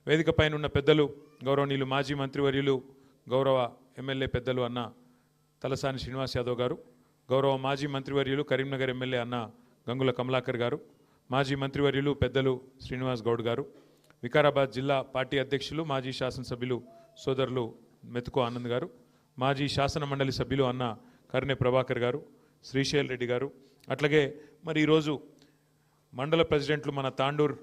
వేదిక పైన ఉన్న పెద్దలు గౌరవనీయులు మాజీ మంత్రివర్యులు గౌరవ ఎమ్మెల్యే పెద్దలు అన్న తలసాని శ్రీనివాస్ యాదవ్ గారు, గౌరవ మాజీ మంత్రివర్యులు కరీంనగర్ ఎమ్మెల్యే అన్న గంగుల కమలాకర్ గారు, మాజీ మంత్రివర్యులు పెద్దలు శ్రీనివాస్ గౌడ్ గారు, వికారాబాద్ జిల్లా పార్టీ అధ్యక్షులు మాజీ శాసనసభ్యులు సోదరులు మెతుకో ఆనంద్ గారు, మాజీ శాసన మండలి సభ్యులు అన్న కర్ణె ప్రభాకర్ గారు, శ్రీశైల్ రెడ్డి గారు, అట్లాగే మరి ఈరోజు మండల ప్రెసిడెంట్లు మన తాండూర్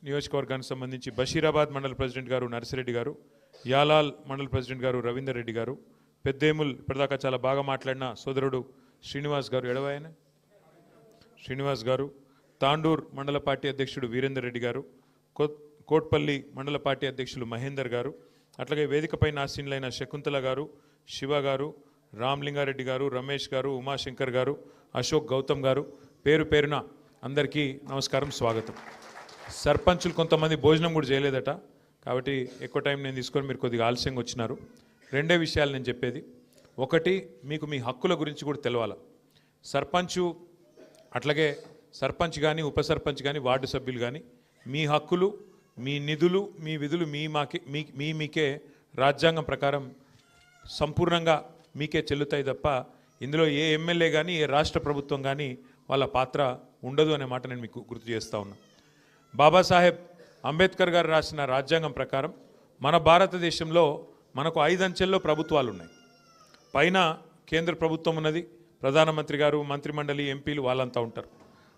నియోజకవర్గానికి సంబంధించి బషీరాబాద్ మండల ప్రెసిడెంట్ గారు నర్సిరెడ్డి గారు, యాలాల్ మండల ప్రెసిడెంట్ గారు రవీందర్ రెడ్డి గారు, పెద్దేముల్ ఇప్పటిదాకా చాలా బాగా మాట్లాడిన సోదరుడు శ్రీనివాస్ గారు ఎడవాయన శ్రీనివాస్ గారు, తాండూర్ మండల పార్టీ అధ్యక్షుడు వీరేందర్ రెడ్డి గారు, కోట్పల్లి మండల పార్టీ అధ్యక్షులు మహేందర్ గారు, అట్లాగే వేదికపై ఆసీనులైన శకుంతల గారు, శివ గారు, రామ్లింగారెడ్డి గారు, రమేష్ గారు, ఉమాశంకర్ గారు, అశోక్ గౌతమ్ గారు, పేరు పేరున అందరికీ నమస్కారం, స్వాగతం. సర్పంచులు కొంతమంది భోజనం కూడా చేయలేదట, కాబట్టి ఎక్కువ టైం నేను తీసుకొని మీరు కొద్దిగా ఆలస్యంగా వచ్చినారు. రెండే విషయాలు నేను చెప్పేది. ఒకటి, మీకు మీ హక్కుల గురించి కూడా తెలవాలి. సర్పంచు అట్లాగే సర్పంచ్ కానీ ఉప సర్పంచ్ కానీ వార్డు సభ్యులు కానీ మీ హక్కులు, మీ నిధులు, మీ విధులు మీకే రాజ్యాంగం ప్రకారం సంపూర్ణంగా మీకే చెల్లుతాయి తప్ప ఇందులో ఏ ఎమ్మెల్యే కానీ ఏ రాష్ట్ర ప్రభుత్వం కానీ వాళ్ళ పాత్ర ఉండదు అనే మాట నేను మీకు గుర్తు చేస్తూ ఉన్నా. బాబాసాహెబ్ అంబేద్కర్ గారు రాసిన రాజ్యాంగం ప్రకారం మన భారతదేశంలో మనకు 5 అంచెల్లో ప్రభుత్వాలు ఉన్నాయి. పైన కేంద్ర ప్రభుత్వం ఉన్నది, ప్రధానమంత్రి గారు, మంత్రిమండలి, ఎంపీలు వాళ్ళంతా ఉంటారు.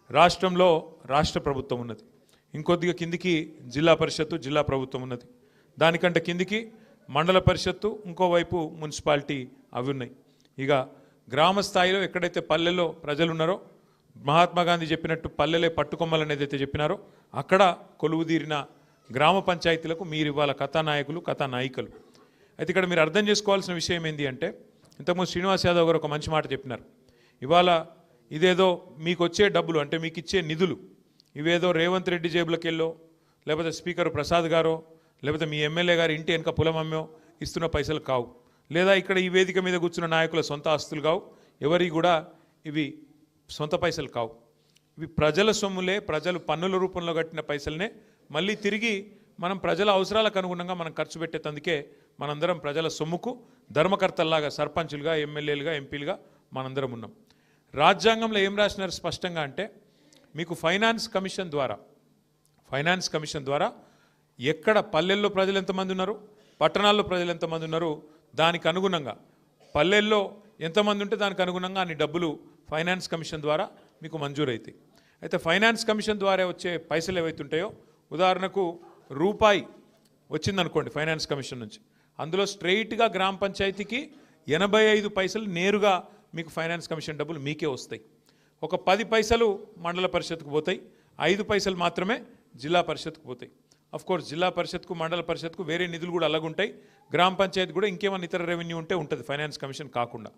రాష్ట్రంలో రాష్ట్ర ప్రభుత్వం ఉన్నది, ఇంకొద్దిగా కిందికి జిల్లా పరిషత్తు, జిల్లా ప్రభుత్వం ఉన్నది, దానికంటే కిందికి మండల పరిషత్తు, ఇంకోవైపు మున్సిపాలిటీ అవి ఉన్నాయి. ఇక గ్రామ స్థాయిలో ఎక్కడైతే పల్లెల్లో ప్రజలు ఉన్నారో, మహాత్మా గాంధీ చెప్పినట్టు పల్లెలే పట్టుకొమ్మలు ఏదైతే చెప్పినారో అక్కడ కొలువుదీరిన గ్రామ పంచాయతీలకు మీరు ఇవాళ కథానాయకులు, కథానాయికలు. అయితే ఇక్కడ మీరు అర్థం చేసుకోవాల్సిన విషయం ఏంటి అంటే, ఇంతకుముందు శ్రీనివాస్ యాదవ్ గారు ఒక మంచి మాట చెప్పినారు. ఇవాళ ఇదేదో మీకు వచ్చే డబ్బులు అంటే మీకు ఇచ్చే నిధులు ఇవేదో రేవంత్ రెడ్డి జేబులకి వెళ్ళో, లేకపోతే స్పీకర్ ప్రసాద్ గారో, లేకపోతే మీ ఎమ్మెల్యే గారు ఇంటి వెనక పొలమమ్మో ఇస్తున్న పైసలు కావు, లేదా ఇక్కడ ఈ వేదిక మీద కూర్చున్న నాయకుల సొంత ఆస్తులు కావు, ఎవరి కూడా ఇవి సొంత పైసలు కావు. ఇవి ప్రజల సొమ్ములే, ప్రజలు పన్నుల రూపంలో కట్టిన పైసలనే మళ్ళీ తిరిగి మనం ప్రజల అవసరాలకు అనుగుణంగా మనం ఖర్చు పెట్టేందుకే మనందరం ప్రజల సొమ్ముకు ధర్మకర్తల్లాగా సర్పంచులుగా, ఎమ్మెల్యేలుగా, ఎంపీలుగా మనందరం ఉన్నాం. రాజ్యాంగంలో ఏం రాసినారు స్పష్టంగా అంటే, మీకు ఫైనాన్స్ కమిషన్ ద్వారా ఎక్కడ పల్లెల్లో ప్రజలు ఎంతమంది ఉన్నారు, పట్టణాల్లో ప్రజలు ఎంతమంది ఉన్నారు, దానికి అనుగుణంగా పల్లెల్లో ఎంతమంది ఉంటే దానికి అనుగుణంగా అన్ని డబ్బులు ఫైనాన్స్ కమిషన్ ద్వారా మీకు మంజూరు అవుతాయి. అయితే ఫైనాన్స్ కమిషన్ ద్వారా వచ్చే పైసలు ఏవైతే ఉంటాయో, ఉదాహరణకు రూపాయి వచ్చిందనుకోండి ఫైనాన్స్ కమిషన్ నుంచి, అందులో స్ట్రెయిట్గా గ్రామ పంచాయతీకి 85 పైసలు నేరుగా మీకు ఫైనాన్స్ కమిషన్ డబ్బులు మీకే వస్తాయి. ఒక 10 పైసలు మండల పరిషత్కు పోతాయి, 5 పైసలు మాత్రమే జిల్లా పరిషత్కు పోతాయి. అఫ్కోర్స్ జిల్లా పరిషత్కు, మండల పరిషత్కు వేరే నిధులు కూడా అలాగుంటాయి, గ్రామ పంచాయతీ కూడా ఇంకేమైనా ఇతర రెవెన్యూ ఉంటే ఉంటుంది ఫైనాన్స్ కమిషన్ కాకుండా.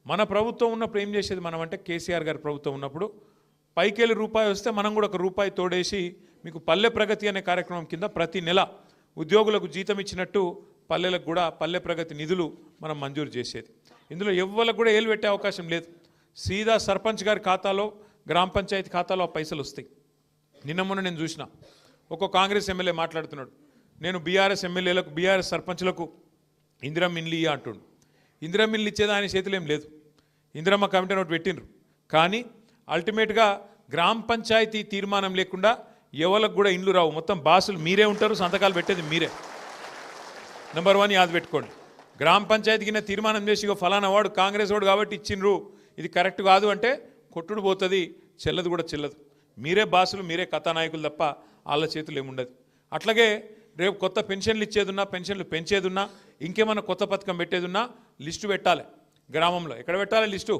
మన ప్రభుత్వం ఉన్నప్పుడు ఏం చేసేది మనం అంటే, కేసీఆర్ గారి ప్రభుత్వం ఉన్నప్పుడు పైకెళ్ళి రూపాయి వస్తే మనం కూడా ఒక రూపాయి తోడేసి మీకు పల్లె ప్రగతి అనే కార్యక్రమం కింద ప్రతి నెల ఉద్యోగులకు జీతం ఇచ్చినట్టు పల్లెలకు కూడా పల్లె ప్రగతి నిధులు మనం మంజూరు చేసేది. ఇందులో ఎవ్వరికి కూడా ఏలు పెట్టే అవకాశం లేదు, సీదా సర్పంచ్ గారి ఖాతాలో, గ్రామ పంచాయతీ ఖాతాలో ఆ పైసలు వస్తాయి. నిన్న మొన్న నేను చూసిన ఒక కాంగ్రెస్ ఎమ్మెల్యే మాట్లాడుతున్నాడు, నేను బీఆర్ఎస్ ఎమ్మెల్యేలకు, బీఆర్ఎస్ సర్పంచ్లకు ఇందిరమ్మ ఇండ్లు ఇయ్య అంటుండు. ఇందిరమ్మ ఇండ్లు ఇచ్చేది ఆయన చేతులు ఏం లేదు, ఇందిరమ్మ కమిటీ నోటి పెట్టిండ్రు, కానీ అల్టిమేట్గా గ్రామ పంచాయతీ తీర్మానం లేకుండా ఎవరికి కూడా ఇండ్లు రావు. మొత్తం బాసులు మీరే ఉంటారు, సంతకాలు పెట్టేది మీరే. నెంబర్ 1 యాద పెట్టుకోండి. గ్రామ పంచాయతీ కింద తీర్మానం చేసి ఫలానా వాడు కాంగ్రెస్ వాడు కాబట్టి ఇచ్చిండ్రు, ఇది కరెక్ట్ కాదు అంటే కొట్టుడు పోతుంది, చెల్లదు కూడా చెల్లదు. మీరే బాసులు, మీరే కథానాయకులు తప్ప వాళ్ళ చేతులు ఏముండదు. అట్లాగే రేపు కొత్త పెన్షన్లు ఇచ్చేదున్నా, పెన్షన్లు పెంచేదున్నా, ఇంకేమన్నా కొత్త పథకం పెట్టేదున్నా లిస్టు పెట్టాలి. గ్రామంలో ఎక్కడ పెట్టాలి లిస్టు?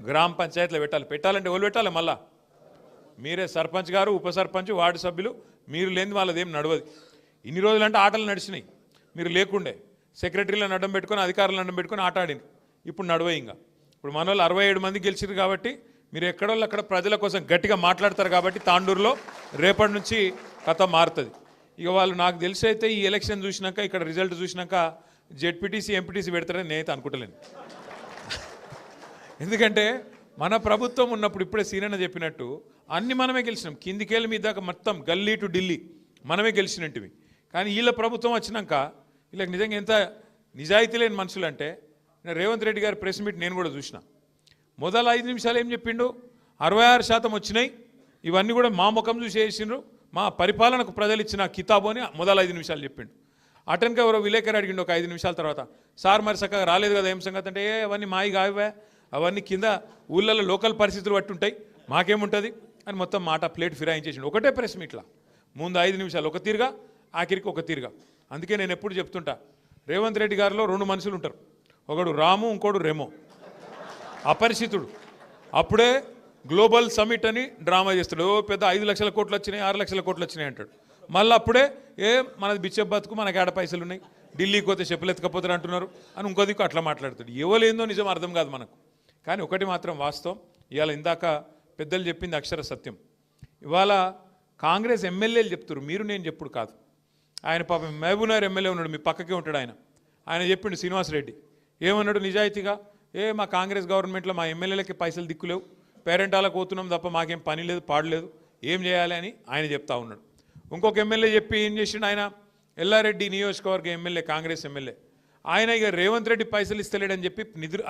గ్రామ పంచాయతీలో పెట్టాలి. పెట్టాలంటే ఎవరు పెట్టాలి? మళ్ళా మీరే, సర్పంచ్ గారు, ఉప సర్పంచ్, వార్డు సభ్యులు. మీరు లేని వాళ్ళది ఏం నడవదు. ఇన్ని రోజులంటే ఆటలు నడిచినాయి, మీరు లేకుండే సెక్రటరీలను అడ్డం పెట్టుకొని, అధికారులను అడ్డం పెట్టుకొని ఆట ఆడింది. ఇప్పుడు నడవయి. ఇప్పుడు మన వాళ్ళు 67 మంది గెలిచారు కాబట్టి మీరు ఎక్కడోళ్ళు అక్కడ ప్రజల కోసం గట్టిగా మాట్లాడతారు కాబట్టి తాండూరులో రేపటి నుంచి కథ మారుతుంది. ఇక వాళ్ళు నాకు తెలిసి అయితే ఈ ఎలక్షన్ చూసినాక, ఇక్కడ రిజల్ట్ చూసినాక జెడ్పీటీసీ, ఎంపీటీసీ పెడతారని నేనైతే అనుకుంటలేను. ఎందుకంటే మన ప్రభుత్వం ఉన్నప్పుడు ఇప్పుడే సీనన్న చెప్పినట్టు అన్ని మనమే గెలిచినాం, కిందికెళ్ళి మీ దాకా మొత్తం గల్లీ టు ఢిల్లీ మనమే గెలిచినట్టువి. కానీ వీళ్ళ ప్రభుత్వం వచ్చినాక వీళ్ళకి నిజంగా ఎంత నిజాయితీ లేని మనుషులు అంటే రేవంత్ రెడ్డి గారి ప్రెస్ మీట్ నేను కూడా చూసిన. మొదలు 5 నిమిషాలు ఏం చెప్పిండు, 66% వచ్చినాయి, ఇవన్నీ కూడా మా ముఖం చూసి వేసిండ్రు, మా పరిపాలనకు ప్రజలు ఇచ్చిన కితాబు అని మొదలు 5 నిమిషాలు చెప్పిండు. అటెన్కి ఎవరో విలేకరు అడిగిండు ఒక 5 నిమిషాల తర్వాత, సార్ మరి చక్కగా రాలేదు కదా ఏం సంగతి అంటే, అవన్నీ మాయి కావే, అవన్నీ కింద ఊళ్ళల్లో లోకల్ పరిస్థితులు బట్టి ఉంటాయి, మాకేముంటుంది అని మొత్తం మాట ప్లేట్ ఫిరాయించేసిండు. ఒకటే ప్రెస్ మీట్లా ముందు 5 నిమిషాలు ఒక తీరుగా, ఆఖరికి ఒక తీరుగా. అందుకే నేను ఎప్పుడు చెప్తుంటా, రేవంత్ రెడ్డి గారిలో 2 మనుషులు ఉంటారు, ఒకడు రాము, ఇంకోడు రెమో, అపరిచితుడు. అప్పుడే గ్లోబల్ సమిట్ అని డ్రామా చేస్తాడు, పెద్ద 5 లక్షల కోట్లు వచ్చినాయి, 6 లక్షల కోట్లు వచ్చినాయి అంటాడు. మళ్ళీ అప్పుడే మనది బిచ్చప్ బతుకు, మనకి ఏడ పైసలు ఉన్నాయి, ఢిల్లీకి పోతే చెప్పులు ఎత్తుకపోతారు అంటున్నారు అని ఇంకో దిక్కు అట్లా మాట్లాడుతాడు. ఎవలేందో నిజం అర్థం కాదు మనకు. కానీ ఒకటి మాత్రం వాస్తవం, ఇవాళ ఇందాక పెద్దలు చెప్పింది అక్షర సత్యం. ఇవాళ కాంగ్రెస్ ఎమ్మెల్యేలు చెప్తారు, మీరు నేను చెప్పుడు కాదు. ఆయన పాపం మహబూబ్నగర్ ఎమ్మెల్యే ఉన్నాడు, మీ పక్కకే ఉంటాడు ఆయన చెప్పిండు శ్రీనివాసరెడ్డి ఏమన్నాడు నిజాయితీగా, మా కాంగ్రెస్ గవర్నమెంట్లో మా ఎమ్మెల్యేలకి పైసలు దిక్కులేవు, పేరెంటాలకు పోతున్నాం తప్ప మాకేం పని లేదు పాడలేదు, ఏం చేయాలి అని ఆయన చెప్తా ఉన్నాడు. ఇంకొక ఎమ్మెల్యే చెప్పి ఏం చేసిండు, ఆయన ఎల్లారెడ్డి నియోజకవర్గ ఎమ్మెల్యే, కాంగ్రెస్ ఎమ్మెల్యే, ఆయన ఇక రేవంత్ రెడ్డి పైసలు ఇస్తలేడని చెప్పి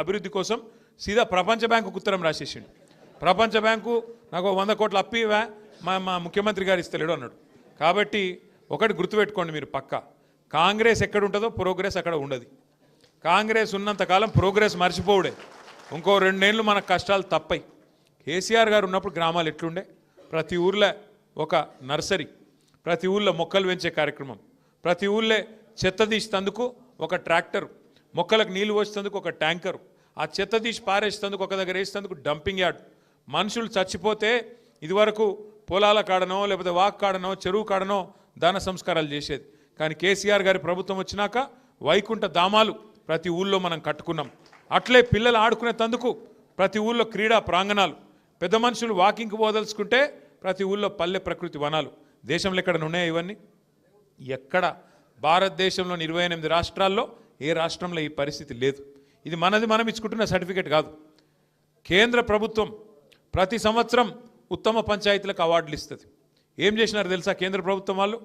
అభివృద్ధి కోసం సీదా ప్రపంచ బ్యాంకుకు ఉత్తరం రాసేసిండు. ప్రపంచ బ్యాంకు నాకు 100 కోట్ల అప్పు ఇవా, మా ముఖ్యమంత్రి గారు ఇస్తలేడు అన్నాడు. కాబట్టి ఒకటి గుర్తుపెట్టుకోండి మీరు పక్క, కాంగ్రెస్ ఎక్కడ ఉంటుందో ప్రోగ్రెస్ అక్కడ ఉండదు. కాంగ్రెస్ ఉన్నంతకాలం ప్రోగ్రెస్ మర్చిపోవుడే. ఇంకో 2 ఏళ్ళు మనకు కష్టాలు తప్పయి. కేసీఆర్ గారు ఉన్నప్పుడు గ్రామాలు ఎట్లుండే, ప్రతి ఊర్లో ఒక నర్సరీ, ప్రతి ఊళ్ళో మొక్కలు పెంచే కార్యక్రమం, ప్రతి ఊళ్ళో చెత్త తీసేందుకు ఒక ట్రాక్టర్, మొక్కలకు నీళ్లు పోసేందుకు ఒక ట్యాంకరు, ఆ చెత్త తీసి పారేసేందుకు ఒక దగ్గర వేసేందుకు డంపింగ్ యార్డ్. మనుషులు చచ్చిపోతే ఇదివరకు పొలాల కాడనో లేకపోతే వాక్ కాడనో చెరువు కాడనో దాన సంస్కారాలు చేసేది. కానీ కేసీఆర్ గారి ప్రభుత్వం వచ్చినాక వైకుంఠ ధామాలు ప్రతి ఊళ్ళో మనం కట్టుకున్నాం. అట్లే పిల్లలు ఆడుకునేందుకు ప్రతి ఊళ్ళో క్రీడా ప్రాంగణాలు, పెద్ద మనుషులు వాకింగ్కి పోదలుచుకుంటే ప్రతి ఊళ్ళో పల్లె ప్రకృతి వనాలు. దేశంలో ఎక్కడ ఉన్నాయా ఇవన్నీ? ఎక్కడ భారతదేశంలోని 28 రాష్ట్రాల్లో ఏ రాష్ట్రంలో ఈ పరిస్థితి లేదు. ఇది మనం ఇచ్చుకుంటున్న సర్టిఫికేట్ కాదు. కేంద్ర ప్రభుత్వం ప్రతి సంవత్సరం ఉత్తమ పంచాయతీలకు అవార్డులు ఇస్తుంది. ఏం చేసినారు తెలుసా కేంద్ర ప్రభుత్వం వాళ్ళు?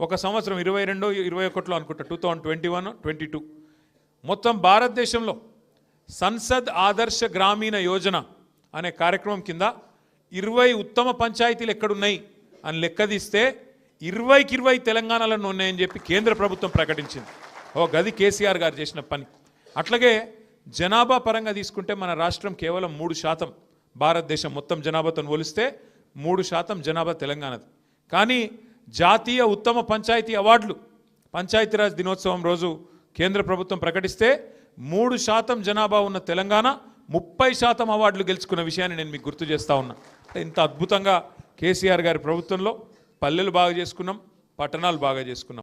ఒక సంవత్సరం 22, 21 అనుకుంటా, 2021, 22 మొత్తం భారతదేశంలో సంసద్ ఆదర్శ గ్రామీణ యోజన అనే కార్యక్రమం కింద 20 ఉత్తమ పంచాయతీలు ఎక్కడున్నాయి అని లెక్క తీస్తే 20కి 20 తెలంగాణలో ఉన్నాయని చెప్పి కేంద్ర ప్రభుత్వం ప్రకటించింది. గది కేసీఆర్ గారు చేసిన పని. అట్లాగే జనాభా పరంగా తీసుకుంటే మన రాష్ట్రం కేవలం 3%, భారతదేశం మొత్తం జనాభాతో పోలిస్తే 3% జనాభా తెలంగాణది. కానీ జాతీయ ఉత్తమ పంచాయతీ అవార్డులు పంచాయతీరాజ్ దినోత్సవం రోజు కేంద్ర ప్రభుత్వం ప్రకటిస్తే 3% జనాభా ఉన్న తెలంగాణ 30% అవార్డులు గెలుచుకున్న విషయాన్ని నేను మీకు గుర్తు చేస్తా ఉన్నా. ఇంత అద్భుతంగా కేసీఆర్ గారి ప్రభుత్వంలో పల్లెలు బాగా చేసుకున్నాం, పట్టణాలు బాగా చేసుకున్నాం.